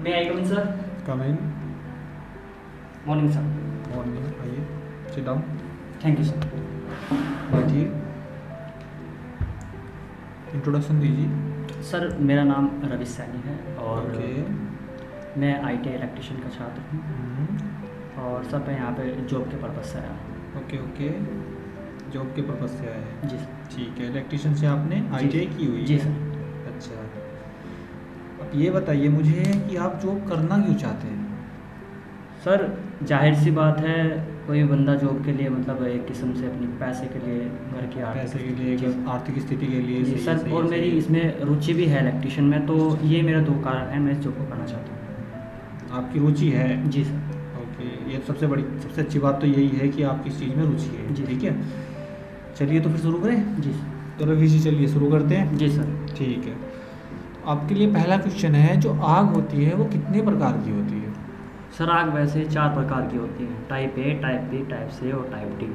May I come in, sir? Come in. Morning, sir. Morning. आइए, sit down. Thank you, sir. बैठिए. Introduction दीजिए. Sir मेरा नाम रवि सैनी है और ओके. मैं ITI इलेक्ट्रिशियन का छात्र हूँ और सर मैं यहाँ पे जॉब के पर्पज़ से आया हूँ। Okay okay. जॉब के पर्पज़ से आए हैं. जी सर। ठीक है. इलेक्ट्रिशियन से आपने ITI की हुई जी है? सर। अच्छा. अब ये बताइए मुझे कि आप जॉब करना क्यों चाहते हैं? सर जाहिर सी बात है, कोई बंदा जॉब के लिए मतलब एक किस्म से अपनी पैसे के लिए, घर की पैसे के जी लिए, सर। आर्थिक स्थिति के लिए. जी सही है, सर, सही है, और सही मेरी है. इसमें रुचि भी है इलेक्ट्रिशियन में, तो ये मेरा दो कारण है, मैं इस जॉब को करना चाहता हूँ। आपकी रुचि है? जी सर। ओके. ये सबसे अच्छी बात तो यही है कि आपकी इस चीज़ में रुचि है. जी। ठीक है. चलिए तो फिर शुरू करें. जी सर। तो रवि जी चलिए शुरू करते हैं. जी सर। ठीक है. आपके लिए पहला क्वेश्चन है, जो आग होती है वो कितने प्रकार की होती है? सर आग वैसे 4 प्रकार की होती है, type A, type B, type C और टाइप D।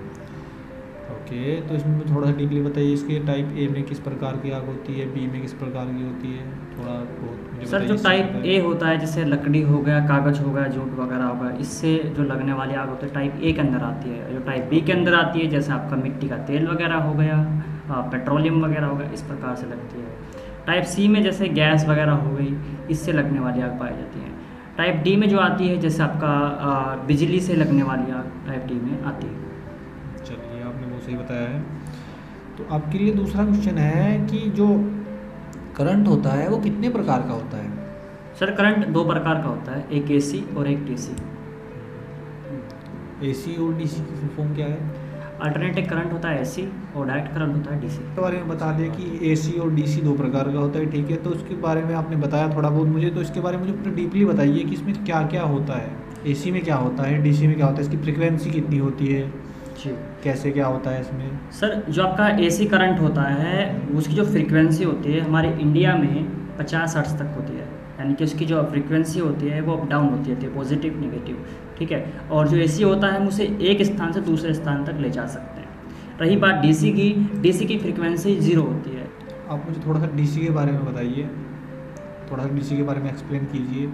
ओके. तो इसमें थोड़ा सा डीपली बताइए. इसके टाइप ए में किस प्रकार की आग होती है, बी में किस प्रकार की होती है, थोड़ा बहुत मुझे सर बताइए जो इससे टाइप पता A है. होता है, जैसे लकड़ी हो गया, कागज़ हो गया, जूट वगैरह हो गया, इससे जो लगने वाली आग होती है टाइप A के अंदर आती है। जो टाइप B के अंदर आती है, जैसे आपका मिट्टी का तेल वगैरह हो गया, पेट्रोलियम वगैरह हो गया, इस प्रकार से लगती है। टाइप C में जैसे गैस वगैरह हो गई, इससे लगने वाली आग पाई जाती है। टाइप D में जो आती है, जैसे आपका बिजली से लगने वाली आग टाइप D में आती है। चलिए आपने बहुत सही बताया है. तो आपके लिए दूसरा क्वेश्चन है कि जो करंट होता है वो कितने प्रकार का होता है? सर करंट 2 प्रकार का होता है, एक AC और एक DC। AC और DC की फुल फॉर्म क्या है? अल्टरनेटिव करंट होता है AC और डायरेक्ट करंट होता है DC। के बारे में बता दें कि AC और DC 2 प्रकार का होता है. ठीक है. तो उसके बारे में आपने बताया थोड़ा बहुत मुझे, तो इसके बारे में मुझे पूरा डीपली बताइए कि इसमें क्या क्या होता है. AC में क्या होता है, DC में क्या होता है, इसकी फ्रिक्वेंसी कितनी होती है, जी कैसे क्या होता है इसमें? सर, जो आपका AC करंट होता है उसकी जो फ्रीक्वेंसी होती है हमारे इंडिया में 50 हर्ट्ज तक होती है, यानी कि उसकी जो फ्रीक्वेंसी होती है वो अप डाउन होती है, पॉजिटिव नेगेटिव, ठीक है। और जो AC होता है हम उसे एक स्थान से दूसरे स्थान तक ले जा सकते हैं। रही बात DC की फ्रीक्वेंसी 0 होती है। आप मुझे थोड़ा सा DC के बारे में बताइए, थोड़ा सा DC के बारे में एक्सप्लेन कीजिए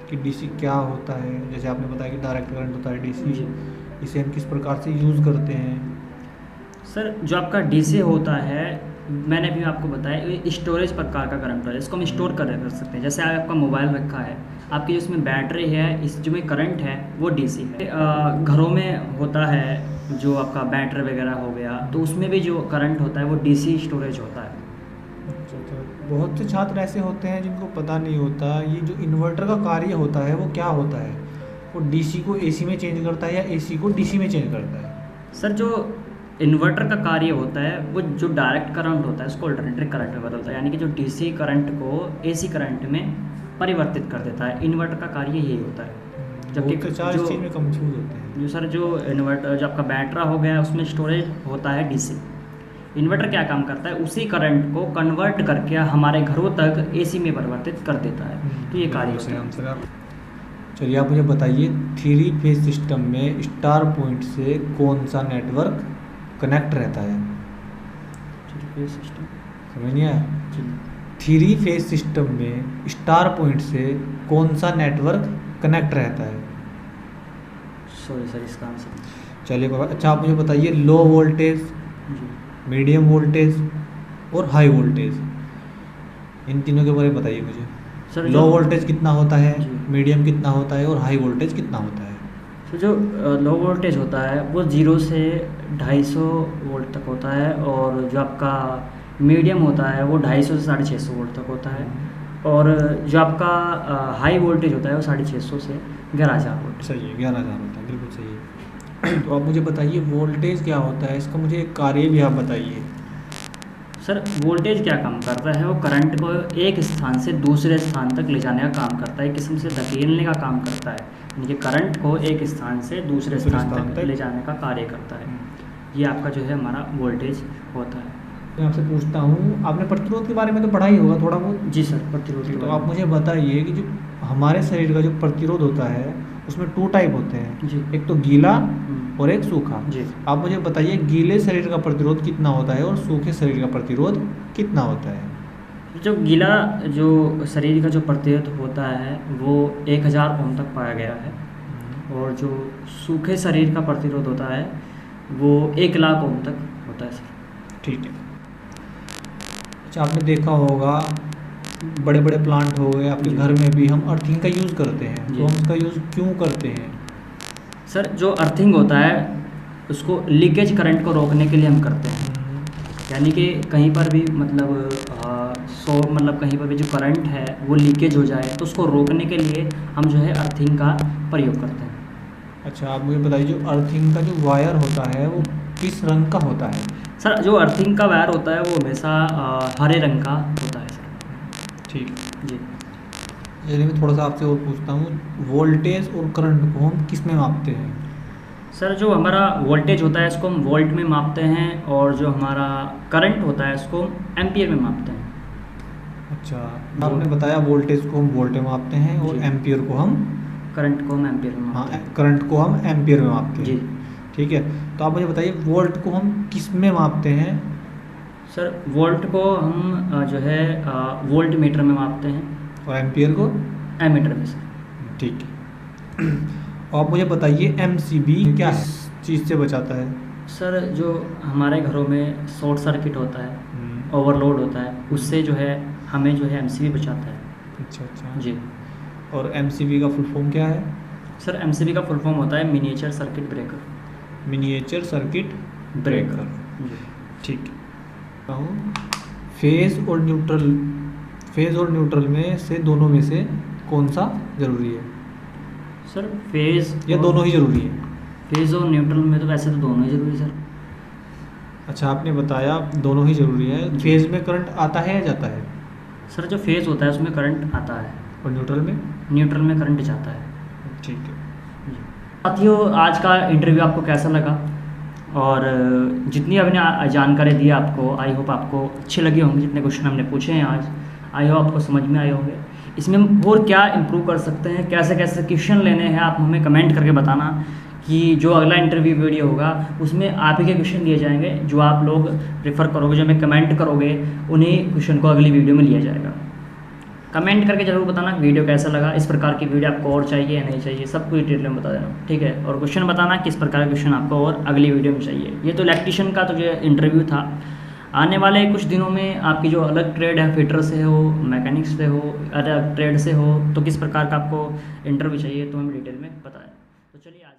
कि DC क्या होता है. जैसे आपने बताया कि डायरेक्ट करंट होता है DC, जी इसे हम किस प्रकार से यूज़ करते हैं? सर, जो आपका DC होता है, मैंने भी आपको बताया, ये स्टोरेज प्रकार का करंट है, इसको हम स्टोर कर सकते हैं। जैसे आपका मोबाइल रखा है, आपकी जो इसमें बैटरी है, इस जो में करंट है वो DC है। घरों में होता है जो आपका बैटरी वगैरह हो गया, तो उसमें भी जो करंट होता है वो DC स्टोरेज होता है। अच्छा. बहुत से छात्र ऐसे होते हैं जिनको पता नहीं होता ये जो इन्वर्टर का कार्य होता है वो क्या होता है. वो DC को AC में चेंज करता है या AC को DC में चेंज करता है? सर जो इन्वर्टर का कार्य होता है वो जो डायरेक्ट करंट होता है उसको अल्टरनेटिव करंट में बदलता है, यानी कि जो DC करंट को AC करंट में परिवर्तित कर देता है। इन्वर्टर का कार्य यही होता है। जबकि बहुत से छात्र इस चीज़ में कंफ्यूज होते हैं. जो सर जो इन्वर्टर जो आपका बैटरा हो गया उसमें स्टोरेज होता है DC। इन्वर्टर क्या काम करता है, उसी करंट को कन्वर्ट करके हमारे घरों तक AC में परिवर्तित कर देता है, तो ये कार्य होता है। चलिए आप मुझे बताइए, 3 फेज सिस्टम में स्टार पॉइंट से कौन सा नेटवर्क कनेक्ट रहता है? सिस्टम समझ नहीं आया? 3 फेज सिस्टम में स्टार पॉइंट से कौन सा नेटवर्क कनेक्ट रहता है? सॉरी सर, इसका आंसर। चलिए बाबा. अच्छा आप मुझे बताइए, लो वोल्टेज, जी मीडियम वोल्टेज और हाई वोल्टेज, इन तीनों के बारे में बताइए मुझे. सर लो वोल्टेज कितना होता है, जी। मीडियम कितना होता है और हाई वोल्टेज कितना होता है? तो जो लो वोल्टेज होता है वो 0 से 250 वोल्ट तक होता है, और जो आपका मीडियम होता है वो 250 से 650 वोल्ट तक होता है, और जो आपका हाई वोल्टेज होता है वो 650 से 11,000 वोल्ट। सही है, 11,000 होता है, बिल्कुल सही है. तो आप मुझे बताइए वोल्टेज क्या होता है, इसका मुझे एक कार्य भी आप बताइए. सर वोल्टेज क्या काम करता है, वो करंट को एक स्थान से दूसरे स्थान तक ले जाने का काम करता है, एक किस्म से धकेलने का काम करता है, यानी कि करंट को एक स्थान से दूसरे स्थान तक ले जाने का कार्य करता है। ये आपका जो है हमारा वोल्टेज होता है। मैं आपसे पूछता हूँ, आपने प्रतिरोध के बारे में तो पढ़ा ही होगा थोड़ा बहुत? जी सर, प्रतिरोध। तो आप मुझे बताइए कि जो हमारे शरीर का जो प्रतिरोध होता है उसमें 2 टाइप होते हैं. जी। एक तो गीला और एक सूखा. जी। आप मुझे बताइए गीले शरीर का प्रतिरोध कितना होता है और सूखे शरीर का प्रतिरोध कितना होता है? जो गीला जो शरीर का जो प्रतिरोध होता है वो 1000 ओम तक पाया गया है, और जो सूखे शरीर का प्रतिरोध होता है वो 1,00,000 ओम तक होता है सर। ठीक है। अच्छा, आपने देखा होगा बड़े बड़े प्लांट हो गए आपके जी। घर में भी हम अर्थिंग का यूज़ करते हैं, जी। तो हम इसका यूज़ क्यों करते हैं? सर जो अर्थिंग होता है उसको लीकेज करंट को रोकने के लिए हम करते हैं, यानी कि कहीं पर भी मतलब मतलब कहीं पर भी जो करंट है वो लीकेज हो जाए तो उसको रोकने के लिए हम जो है अर्थिंग का प्रयोग करते हैं। अच्छा, आप मुझे बताइए जो अर्थिंग का जो वायर होता है वो किस रंग का होता है? सर जो अर्थिंग का वायर होता है वो हमेशा हरे रंग का होता है सर। ठीक। जी। चलिए मैं थोड़ा सा आपसे और पूछता हूँ, वोल्टेज और करंट को हम किस में मापते हैं? सर जो हमारा वोल्टेज होता है इसको हम वोल्ट में मापते हैं, और जो हमारा करंट होता है इसको हम एम्पियर में मापते हैं। अच्छा, आपने बताया वोल्टेज को हम वोल्ट में मापते हैं और जी। एम्पियर को हम, करंट को हम एम्पियर में हाँ, मापते हैं। करंट को हम एम्पियर में मापते हैं। जी। ठीक है, तो आप मुझे बताइए वोल्ट को हम किस में मापते हैं? सर वोल्ट को हम जो है वोल्ट मीटर में मापते हैं, और एम्पियर को? एमीटर में सर। ठीक है। और आप मुझे बताइए एमसीबी क्या है, चीज़ से बचाता है? सर जो हमारे घरों में शॉर्ट सर्किट होता है, ओवरलोड होता है, उससे जो है हमें जो है एमसीबी बचाता है। अच्छा अच्छा जी। और एमसीबी का फुल फॉर्म क्या है? सर एमसीबी का फुल फॉर्म होता है miniature circuit breaker. Miniature circuit breaker. जी। ठीक है। फेज और न्यूट्रल, फेज और न्यूट्रल में से दोनों में से कौन सा ज़रूरी है? सर फेज या दोनों ही ज़रूरी है? फेज और न्यूट्रल में तो वैसे तो दोनों ही जरूरी है सर। अच्छा, आपने बताया दोनों ही ज़रूरी है। फेज में करंट आता है या जाता है? सर जो फेज होता है उसमें करंट आता है, और न्यूट्रल में? न्यूट्रल में करंट जाता है। ठीक है। जी। साथियों आज का इंटरव्यू आपको कैसा लगा, और जितनी हमने जानकारी दी आपको, आई होप आपको अच्छी लगी होंगी। जितने क्वेश्चन हमने पूछे हैं आज, आई होप आपको समझ में आए होंगे। इसमें हम और क्या इम्प्रूव कर सकते हैं, कैसे कैसे क्वेश्चन लेने हैं, आप हमें कमेंट करके बताना कि जो अगला इंटरव्यू वीडियो होगा उसमें आप ही के क्वेश्चन लिए जाएंगे, जो आप लोग रेफ़र करोगे, जो हमें कमेंट करोगे, उन्हीं क्वेश्चन को अगली वीडियो में लिया जाएगा। कमेंट करके ज़रूर बताना वीडियो कैसा लगा, इस प्रकार की वीडियो आपको और चाहिए या नहीं चाहिए, सब कुछ डिटेल में बता देना, ठीक है। और क्वेश्चन बताना किस प्रकार का क्वेश्चन आपको और अगली वीडियो में चाहिए। ये तो इलेक्ट्रीशियन का तो जो इंटरव्यू था। आने वाले कुछ दिनों में आपकी जो अलग ट्रेड है, फिटर से हो, मैकेनिक्स से हो, अलग ट्रेड से हो, तो किस प्रकार का आपको इंटरव्यू चाहिए तो हम डिटेल में बताएं। तो चलिए आज